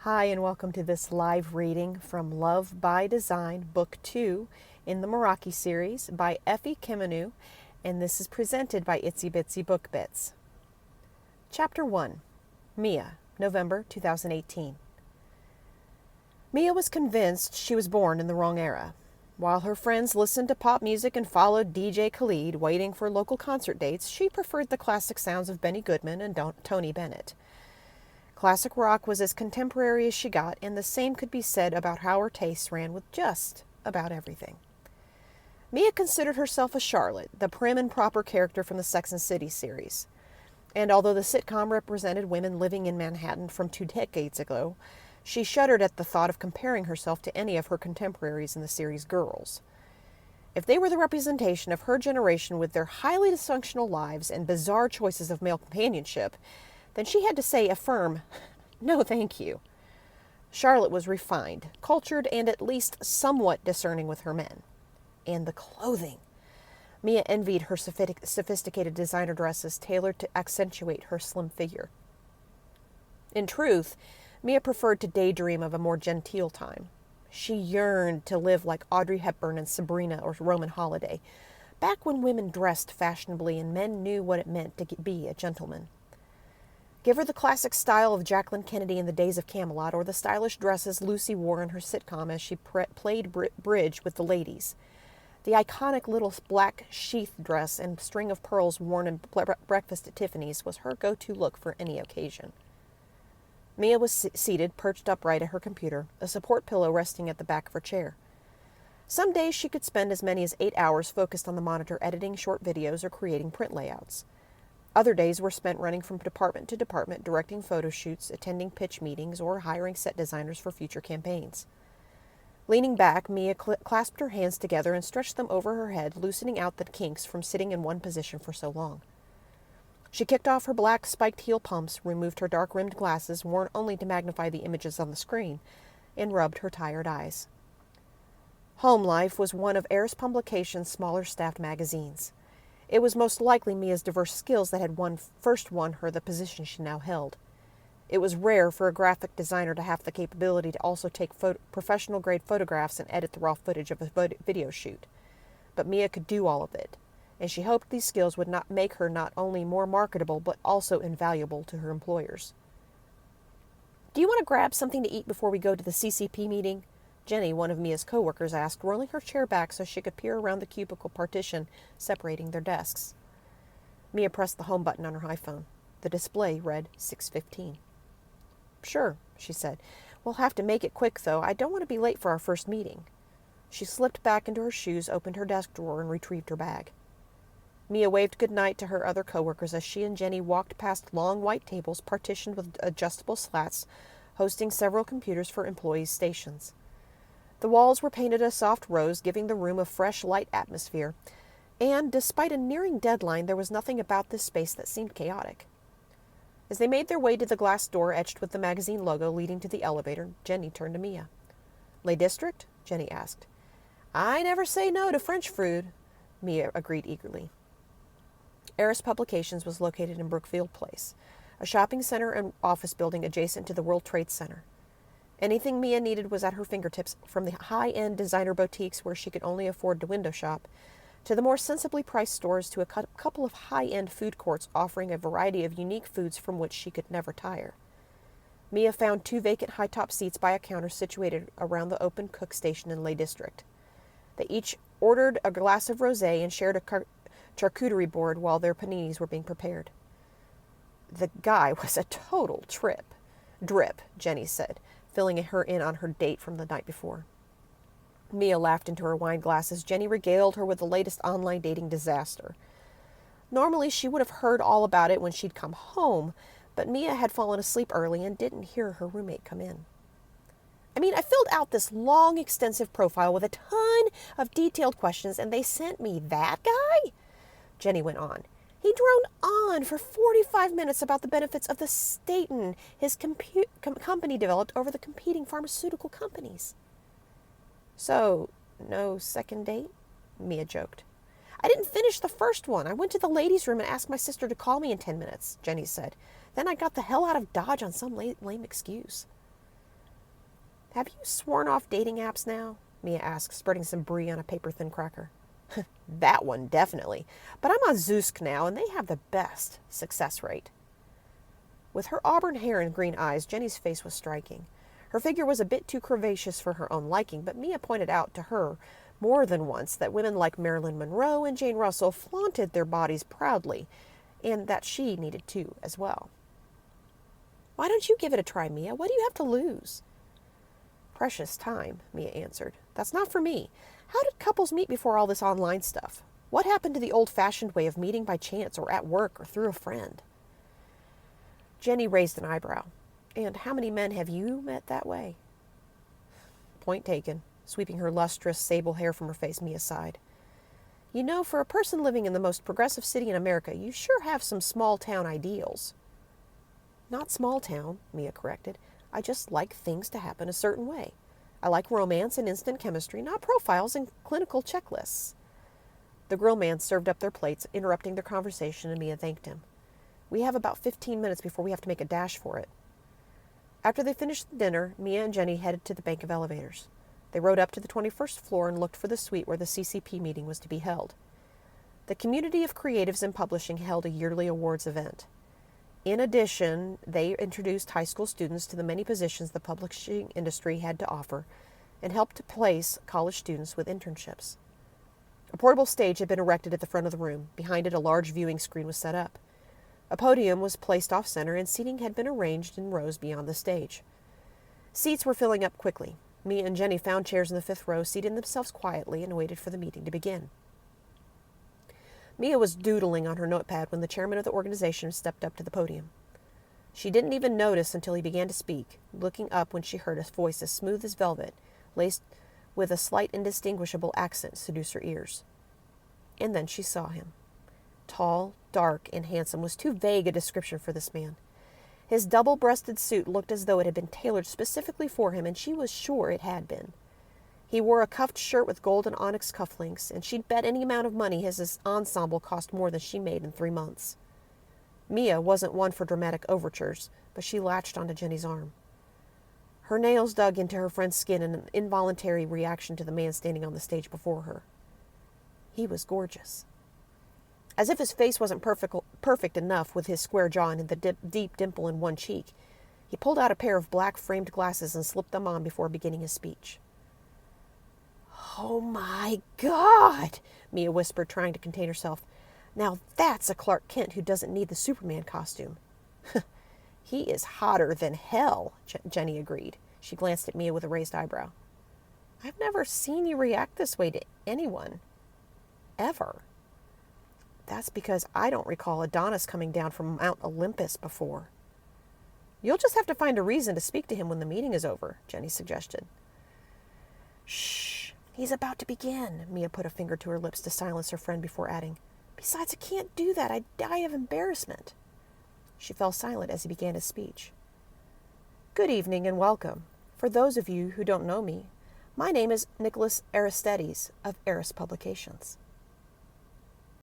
Hi, and welcome to this live reading from Love by Design, Book 2 in the Meraki series by Effie, Kammenou, and this is presented by Itsy Bitsy Book Bits. Chapter 1, Mia, November 2018. Mia was convinced she was born in the wrong era. While her friends listened to pop music and followed DJ Khalid, waiting for local concert dates, she preferred the classic sounds of Benny Goodman and Tony Bennett. Classic rock was as contemporary as she got, and the same could be said about how her tastes ran with just about everything. Mia considered herself a Charlotte, the prim and proper character from the Sex and the City series. And although the sitcom represented women living in Manhattan from 2 decades ago, she shuddered at the thought of comparing herself to any of her contemporaries in the series' girls. If they were the representation of her generation with their highly dysfunctional lives and bizarre choices of male companionship, then she had to say a firm, no thank you. Charlotte was refined, cultured, and at least somewhat discerning with her men. And the clothing. Mia envied her sophisticated designer dresses tailored to accentuate her slim figure. In truth, Mia preferred to daydream of a more genteel time. She yearned to live like Audrey Hepburn and Sabrina or Roman Holiday, back when women dressed fashionably and men knew what it meant to be a gentleman. Give her the classic style of Jacqueline Kennedy in the days of Camelot, or the stylish dresses Lucy wore in her sitcom as she played bridge with the ladies. The iconic little black sheath dress and string of pearls worn in breakfast at Tiffany's was her go-to look for any occasion. Mia was seated, perched upright at her computer, a support pillow resting at the back of her chair. Some days she could spend as many as 8 hours focused on the monitor editing short videos or creating print layouts. Other days were spent running from department to department, directing photo shoots, attending pitch meetings, or hiring set designers for future campaigns. Leaning back, Mia clasped her hands together and stretched them over her head, loosening out the kinks from sitting in one position for so long. She kicked off her black spiked heel pumps, removed her dark-rimmed glasses, worn only to magnify the images on the screen, and rubbed her tired eyes. Home Life was one of Heiress Publications' smaller staffed magazines. It was most likely Mia's diverse skills that had first won her the position she now held. It was rare for a graphic designer to have the capability to also take professional-grade photographs and edit the raw footage of a video shoot. But Mia could do all of it, and she hoped these skills would not make her not only more marketable but also invaluable to her employers. "Do you want to grab something to eat before we go to the CCP meeting?" Jenny, one of Mia's co-workers, asked, rolling her chair back so she could peer around the cubicle partition separating their desks. Mia pressed the home button on her iPhone. The display read 6:15. "Sure," she said. "We'll have to make it quick, though. I don't want to be late for our first meeting." She slipped back into her shoes, opened her desk drawer, and retrieved her bag. Mia waved goodnight to her other co-workers as she and Jenny walked past long white tables partitioned with adjustable slats, hosting several computers for employees' stations. The walls were painted a soft rose, giving the room a fresh, light atmosphere, and, despite a nearing deadline, there was nothing about this space that seemed chaotic. As they made their way to the glass door etched with the magazine logo leading to the elevator, Jenny turned to Mia. "Lay District?" Jenny asked. "I never say no to French food," Mia agreed eagerly. Heiress Publications was located in Brookfield Place, a shopping center and office building adjacent to the World Trade Center. Anything Mia needed was at her fingertips, from the high-end designer boutiques where she could only afford to window shop, to the more sensibly priced stores, to a couple of high-end food courts offering a variety of unique foods from which she could never tire. Mia found 2 vacant high-top seats by a counter situated around the open cook station in Lay District. They each ordered a glass of rosé and shared a charcuterie board while their paninis were being prepared. "The guy was a total drip," Jenny said, filling her in on her date from the night before. Mia laughed into her wine glass as Jenny regaled her with the latest online dating disaster. Normally, she would have heard all about it when she'd come home, but Mia had fallen asleep early and didn't hear her roommate come in. I filled out this long, extensive profile with a ton of detailed questions, and they sent me that guy?" Jenny went on. "He droned on for 45 minutes about the benefits of the statin his company developed over the competing pharmaceutical companies." "So, no second date?" Mia joked. "I didn't finish the first one. I went to the ladies' room and asked my sister to call me in 10 minutes, Jenny said. Then I got the hell out of Dodge on some lame excuse." Have you sworn off dating apps now? Mia asked, spreading some brie on a paper-thin cracker. That one, definitely. But I'm on Zoosk now, and they have the best success rate. With her auburn hair and green eyes, Jenny's face was striking. Her figure was a bit too curvaceous for her own liking, but Mia pointed out to her more than once that women like Marilyn Monroe and Jane Russell flaunted their bodies proudly, and that she needed to as well. Why don't you give it a try, Mia? What do you have to lose? Precious time, Mia answered. That's not for me. How did couples meet before all this online stuff? What happened to the old-fashioned way of meeting by chance or at work or through a friend? Jenny raised an eyebrow. And how many men have you met that way? Point taken. Sweeping her lustrous sable hair from her face, Mia sighed. You know, for a person living in the most progressive city in America, you sure have some small-town ideals. Not small-town, Mia corrected. I just like things to happen a certain way. I like romance and instant chemistry, not profiles and clinical checklists. The grill man served up their plates, interrupting their conversation, and Mia thanked him. We have about 15 minutes before we have to make a dash for it. After they finished the dinner, Mia and Jenny headed to the bank of elevators. They rode up to the 21st floor and looked for the suite where the CCP meeting was to be held. The Community of Creatives in Publishing held a yearly awards event. In addition, they introduced high school students to the many positions the publishing industry had to offer and helped to place college students with internships. A portable stage had been erected at the front of the room. Behind it, a large viewing screen was set up. A podium was placed off-center, and seating had been arranged in rows beyond the stage. Seats were filling up quickly. Mia and Jenny found chairs in the 5th row, seated themselves quietly, and waited for the meeting to begin. Mia was doodling on her notepad when the chairman of the organization stepped up to the podium. She didn't even notice until he began to speak, looking up when she heard a voice as smooth as velvet, laced with a slight indistinguishable accent, seduce her ears. And then she saw him. Tall, dark, and handsome was too vague a description for this man. His double-breasted suit looked as though it had been tailored specifically for him, and she was sure it had been. He wore a cuffed shirt with gold and onyx cufflinks, and she'd bet any amount of money his ensemble cost more than she made in 3 months. Mia wasn't one for dramatic overtures, but she latched onto Jenny's arm. Her nails dug into her friend's skin in an involuntary reaction to the man standing on the stage before her. He was gorgeous. As if his face wasn't perfect enough with his square jaw and the deep dimple in one cheek, he pulled out a pair of black framed glasses and slipped them on before beginning his speech. "Oh, my God," Mia whispered, trying to contain herself. "Now that's a Clark Kent who doesn't need the Superman costume." "He is hotter than hell," Jenny agreed. She glanced at Mia with a raised eyebrow. "I've never seen you react this way to anyone. Ever." "That's because I don't recall Adonis coming down from Mount Olympus before." "You'll just have to find a reason to speak to him when the meeting is over," Jenny suggested. "Shh, he's about to begin." Mia put a finger to her lips to silence her friend before adding, "Besides, I can't do that. I'd die of embarrassment." She fell silent as he began his speech. "Good evening and welcome. For those of you who don't know me, my name is Nicholas Aristides of Eris Publications.